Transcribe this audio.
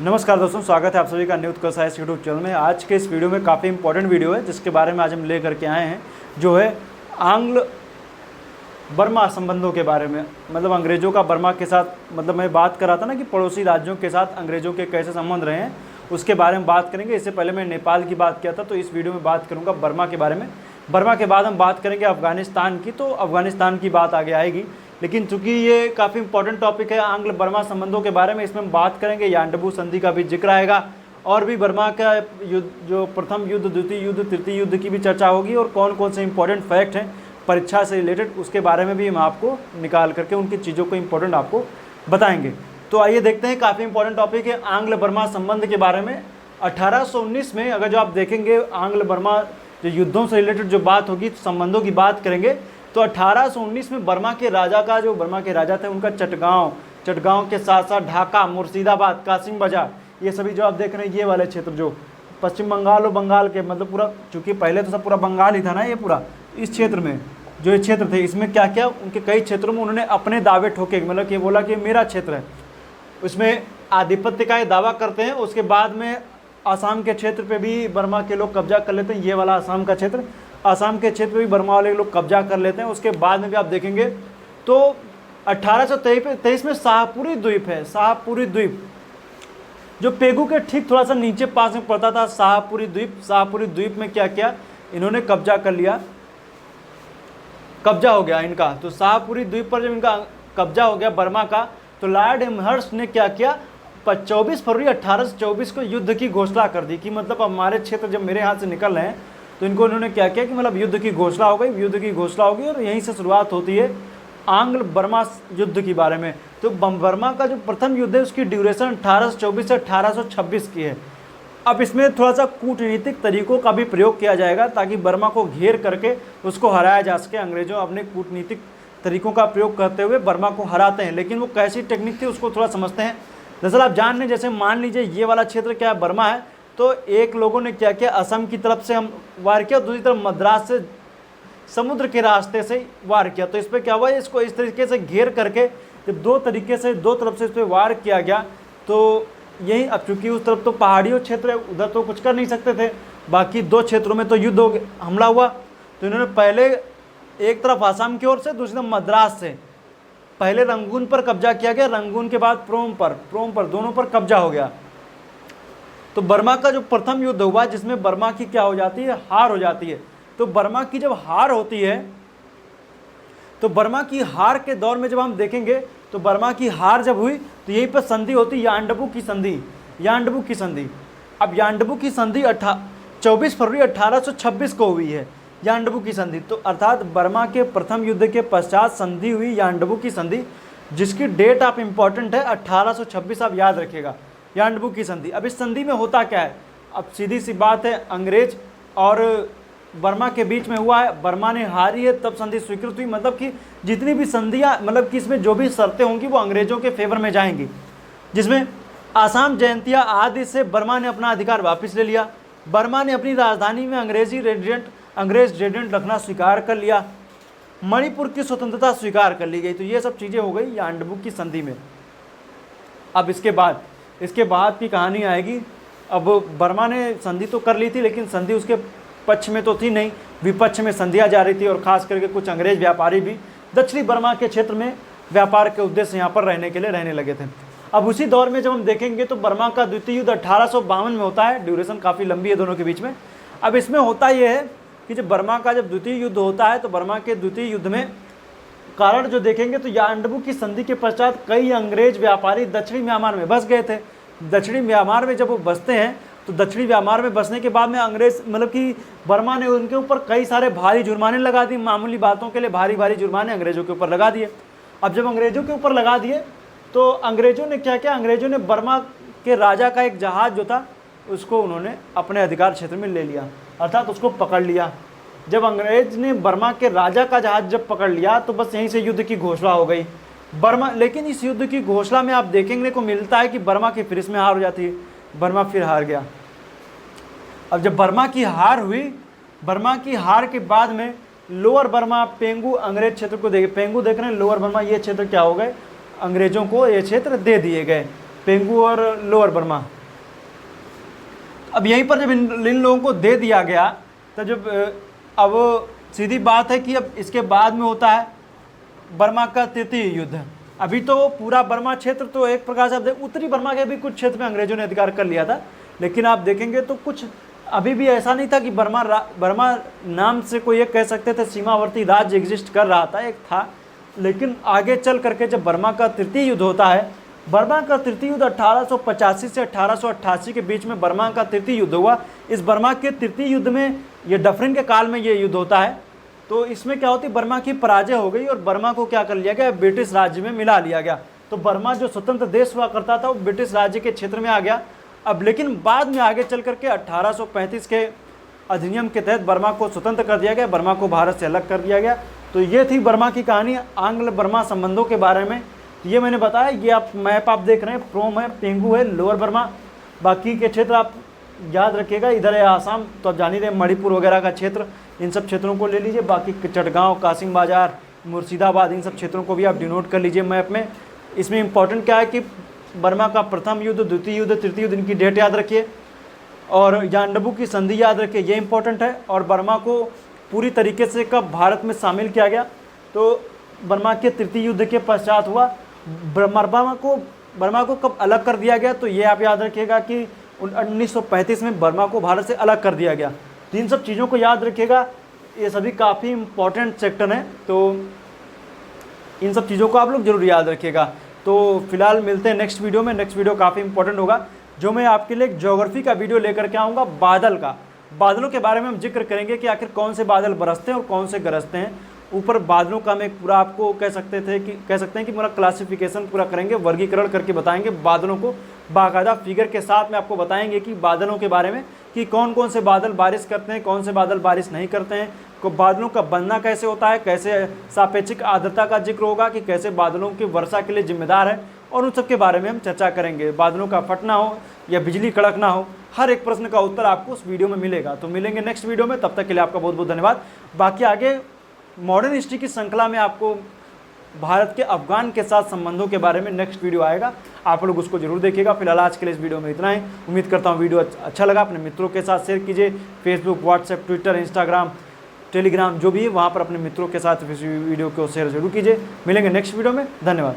नमस्कार दोस्तों, स्वागत है आप सभी का न्यू उत्कर्ष साइंस यूट्यूब चैनल में। आज के इस वीडियो में काफ़ी इंपॉर्टेंट वीडियो है जिसके बारे में आज हम ले करके आए हैं, जो है आंग्ल बर्मा संबंधों के बारे में। मतलब अंग्रेज़ों का बर्मा के साथ, मतलब मैं बात कर रहा था ना कि पड़ोसी राज्यों के साथ अंग्रेज़ों के कैसे संबंध रहे हैं, उसके बारे में बात करेंगे। इससे पहले मैं नेपाल की बात किया था, तो इस वीडियो में बात करूँगा बर्मा के बारे में। बर्मा के बाद हम बात करेंगे अफ़गानिस्तान की, तो अफ़गानिस्तान की बात आगे आएगी। लेकिन चूंकि ये काफ़ी इंपॉर्टेंट टॉपिक है आंग्ल बर्मा संबंधों के बारे में, इसमें हम बात करेंगे। यांडबू संधि का भी जिक्र आएगा और भी बर्मा का युद्ध, जो प्रथम युद्ध, द्वितीय युद्ध, तृतीय युद्ध की भी चर्चा होगी, और कौन कौन से इंपॉर्टेंट फैक्ट हैं परीक्षा से रिलेटेड, उसके बारे में भी हम आपको निकाल करके उनकी चीज़ों को इंपॉर्टेंट आपको बताएंगे। तो आइए देखते हैं, काफ़ी इंपॉर्टेंट टॉपिक है आंग्ल बर्मा संबंध के बारे में। 1819 में अगर जो आप देखेंगे आंग्ल बर्मा जो युद्धों से रिलेटेड जो बात होगी, संबंधों की बात करेंगे, तो 1819 में बर्मा के राजा का, जो बर्मा के राजा थे उनका चटगांव के साथ साथ ढाका, मुर्शिदाबाद, कासिम बाजार, ये सभी जो आप देख रहे हैं ये वाले क्षेत्र, जो पश्चिम बंगाल और बंगाल के, मतलब पूरा, चूँकि पहले तो सब पूरा बंगाल ही था ना, ये पूरा इस क्षेत्र में जो ये क्षेत्र थे, इसमें क्या क्या उनके कई क्षेत्रों में उन्होंने अपने दावे ठोके, मतलब कि बोला कि मेरा क्षेत्र है, उसमें आधिपत्य का ये दावा करते हैं। उसके बाद में आसाम के क्षेत्र पे भी बर्मा के लोग कब्जा कर लेते हैं, ये वाला आसाम का क्षेत्र, आसाम के क्षेत्र में भी बर्मा वाले लोग कब्जा कर लेते हैं। उसके बाद में भी आप देखेंगे तो 1823 में शाहपुरी द्वीप है, शाहपुरी द्वीप जो पेगू के ठीक थोड़ा सा नीचे पास में पड़ता था, शाहपुरी द्वीप। शाहपुरी द्वीप में क्या किया इन्होंने, कब्जा कर लिया, कब्जा हो गया इनका। तो शाहपुरी द्वीप पर जब इनका कब्जा हो गया बर्मा का, तो लॉर्ड एमहर्स्ट ने क्या किया, 24 फरवरी 1824 को युद्ध की घोषणा कर दी कि मतलब हमारे क्षेत्र जब मेरे हाथ से निकल रहे हैं, तो इनको उन्होंने क्या किया कि मतलब युद्ध की घोषणा हो गई, युद्ध की घोषणा होगी, और यहीं से शुरुआत होती है आंग्ल बर्मा युद्ध के बारे में। तो बर्मा का जो प्रथम युद्ध है उसकी ड्यूरेशन 1824 से 1826 की है। अब इसमें थोड़ा सा कूटनीतिक तरीकों का भी प्रयोग किया जाएगा ताकि बर्मा को घेर करके उसको हराया जा सके। अंग्रेजों अपने कूटनीतिक तरीकों का प्रयोग करते हुए बर्मा को हराते हैं, लेकिन वो कैसी टेक्निक थी उसको थोड़ा समझते हैं। दरअसल आप जान लें, जैसे मान लीजिए ये वाला क्षेत्र क्या है, बर्मा है, तो एक लोगों ने क्या किया, असम की तरफ से हम वार किया, दूसरी तरफ मद्रास से समुद्र के रास्ते से वार किया। तो इस पर क्या हुआ, इसको इस तरीके से घेर करके जब दो तरफ से इस पर वार किया गया, तो यही, अब चूंकि उस तरफ तो पहाड़ियों क्षेत्र है, उधर तो कुछ कर नहीं सकते थे, बाकी दो क्षेत्रों में तो युद्ध हो गया, हमला हुआ। तो इन्होंने पहले एक तरफ आसाम की ओर से, दूसरी तरफ मद्रास से, पहले रंगून पर कब्जा किया गया, रंगून के बाद प्रोम पर दोनों पर कब्जा हो गया। तो बर्मा का जो प्रथम युद्ध हुआ जिसमें बर्मा की क्या हो जाती है, हार हो जाती है। तो बर्मा की जब हार होती है, तो बर्मा की हार के दौर में जब हम देखेंगे, तो बर्मा की हार जब हुई तो यहीं पर संधि होती, यांडबू की संधि। अब यांडबू की संधि 24 फरवरी 1826 को हुई है, यांडबू की संधि। तो अर्थात बर्मा के प्रथम युद्ध के पश्चात संधि हुई यांडबू की संधि, जिसकी डेट आप इंपॉर्टेंट है 1826, आप याद रखिएगा, यांडबू की संधि। अब इस संधि में होता क्या है, अब सीधी सी बात है, अंग्रेज और बर्मा के बीच में हुआ है, बर्मा ने हारी है, तब संधि स्वीकृत हुई। मतलब कि जितनी भी संधियाँ, मतलब कि इसमें जो भी शर्तें होंगी वो अंग्रेजों के फेवर में जाएंगी, जिसमें आसाम जयंतिया आदि से बर्मा ने अपना अधिकार वापस ले लिया। बर्मा ने अपनी राजधानी में अंग्रेज रेजिडेंट रखना स्वीकार कर लिया। मणिपुर की स्वतंत्रता स्वीकार कर ली गई। तो ये सब चीज़ें हो गई यांडबू की संधि में। अब इसके बाद की कहानी आएगी। अब बर्मा ने संधि तो कर ली थी, लेकिन संधि उसके पक्ष में तो थी नहीं, विपक्ष में संधियाँ जा रही थी, और खास करके कुछ अंग्रेज व्यापारी भी दक्षिणी बर्मा के क्षेत्र में व्यापार के उद्देश्य यहाँ पर रहने के लिए रहने लगे थे। अब उसी दौर में जब हम देखेंगे तो बर्मा का द्वितीय युद्ध 1852 में होता है, ड्यूरेशन काफ़ी लंबी है दोनों के बीच में। अब इसमें होता यह है कि जब बर्मा का जब द्वितीय युद्ध होता है, तो बर्मा के द्वितीय युद्ध में कारण जो देखेंगे, तो यांडबू की संधि के पश्चात कई अंग्रेज व्यापारी दक्षिणी म्यांमार में बस गए थे। दक्षिणी म्यांमार में जब वो बसते हैं, तो दक्षिणी म्यांमार में बसने के बाद में अंग्रेज, मतलब कि बर्मा ने उनके ऊपर कई सारे भारी जुर्माने लगा दिए, मामूली बातों के लिए भारी जुर्माने अंग्रेजों के ऊपर लगा दिए। अब जब अंग्रेजों के ऊपर लगा दिए, तो अंग्रेजों ने क्या किया, अंग्रेजों ने बर्मा के राजा का एक जहाज़ जो था उसको उन्होंने अपने अधिकार क्षेत्र में ले लिया, अर्थात उसको पकड़ लिया। जब अंग्रेज ने बर्मा के राजा का जहाज जब पकड़ लिया, तो बस यहीं से युद्ध की घोषणा हो गई बर्मा। लेकिन इस युद्ध की घोषणा में आप देखेंगे को मिलता है कि बर्मा की फिर इसमें हार हो जाती है, बर्मा फिर हार गया। अब जब बर्मा की हार हुई, बर्मा की हार के बाद में लोअर बर्मा, पेंगू अंग्रेज क्षेत्र को पेंगू देख रहे हैं, लोअर बर्मा ये क्षेत्र क्या हो गए, अंग्रेजों को ये क्षेत्र दे दिए गए। पेंगू और लोअर बर्मा। अब यहीं पर जब इन लोगों को दे दिया गया तो जब अब सीधी बात है कि अब इसके बाद में होता है बर्मा का तृतीय युद्ध। अभी तो पूरा बर्मा क्षेत्र तो एक प्रकार से उत्तरी बर्मा के भी कुछ क्षेत्र में अंग्रेजों ने अधिकार कर लिया था, लेकिन आप देखेंगे तो कुछ अभी भी ऐसा नहीं था कि बर्मा नाम से कोई एक कह सकते थे सीमावर्ती राज्य एग्जिस्ट कर रहा था, एक था। लेकिन आगे चल करके जब बर्मा का तृतीय युद्ध होता है, बर्मा का तृतीय युद्ध 1885 से 1888 के बीच में बर्मा का तृतीय युद्ध हुआ। इस बर्मा के तृतीय युद्ध में ये डफरिन के काल में ये युद्ध होता है। तो इसमें क्या होती, बर्मा की पराजय हो गई और बर्मा को क्या कर लिया गया, ब्रिटिश राज्य में मिला लिया गया। तो बर्मा जो स्वतंत्र देश हुआ करता था वो ब्रिटिश राज्य के क्षेत्र में आ गया। अब लेकिन बाद में आगे चल करके 1835 के अधिनियम के तहत बर्मा को स्वतंत्र कर दिया गया, बर्मा को भारत से अलग कर दिया गया। तो ये थी बर्मा की कहानी, आंग्ल बर्मा संबंधों के बारे में। ये मैंने बताया, ये आप मैप आप देख रहे हैं, प्रोम है, पेंगू है, लोअर बर्मा। बाकी के क्षेत्र आप याद रखिएगा, इधर है आसाम, तो आप जान ही रहे, मणिपुर वगैरह का क्षेत्र, इन सब क्षेत्रों को ले लीजिए। बाकी चटगांव, कासिम बाजार, मुर्शिदाबाद, इन सब क्षेत्रों को भी आप डिनोट कर लीजिए मैप में। इसमें इंपॉर्टेंट क्या है कि बर्मा का प्रथम युद्ध, द्वितीय युद्ध, तृतीय युद्ध, इनकी डेट याद रखिए और यांडबू की संधि याद रखिए, ये इंपॉर्टेंट है। और बर्मा को पूरी तरीके से कब भारत में शामिल किया गया, तो बर्मा के तृतीय युद्ध के पश्चात हुआ। बर्मा को कब अलग कर दिया गया, तो ये आप याद रखिएगा कि 1935 में बर्मा को भारत से अलग कर दिया गया। तो इन सब चीज़ों को याद रखिएगा, ये सभी काफ़ी इंपॉर्टेंट सेक्टर हैं, तो इन सब चीज़ों को आप लोग जरूर याद रखिएगा। तो फिलहाल मिलते हैं नेक्स्ट वीडियो में। नेक्स्ट वीडियो काफ़ी इंपॉर्टेंट होगा, जो मैं आपके लिए एक ज्योग्राफी का वीडियो लेकर के आऊँगा, बादल का। बादलों के बारे में हम जिक्र करेंगे कि आखिर कौन से बादल बरसते हैं और कौन से गरजते हैं। ऊपर बादलों का हम एक पूरा आपको कह सकते हैं कि पूरा क्लासिफिकेशन पूरा करेंगे, वर्गीकरण करके बताएंगे बादलों को, बाकायदा फिगर के साथ में आपको बताएंगे कि बादलों के बारे में कि कौन कौन से बादल बारिश करते हैं, कौन से बादल बारिश नहीं करते हैं, को बादलों का बनना कैसे होता है, कैसे सापेक्षिक आर्द्रता का जिक्र होगा कि कैसे बादलों की वर्षा के लिए जिम्मेदार है, और उन सब के बारे में हम चर्चा करेंगे। बादलों का फटना हो या बिजली कड़कना हो, हर एक प्रश्न का उत्तर आपको उस वीडियो में मिलेगा। तो मिलेंगे नेक्स्ट वीडियो में, तब तक के लिए आपका बहुत बहुत धन्यवाद। बाकी आगे मॉडर्न हिस्ट्री की श्रृंखला में आपको भारत के अफगान के साथ संबंधों के बारे में नेक्स्ट वीडियो आएगा, आप लोग उसको जरूर देखिएगा। फिलहाल आज के लिए इस वीडियो में इतना ही। उम्मीद करता हूँ वीडियो अच्छा लगा, अपने मित्रों के साथ शेयर कीजिए। Facebook, WhatsApp, Twitter, Instagram, Telegram जो भी है वहाँ पर अपने मित्रों के साथ इस वीडियो को शेयर जरूर कीजिए। मिलेंगे नेक्स्ट वीडियो में, धन्यवाद।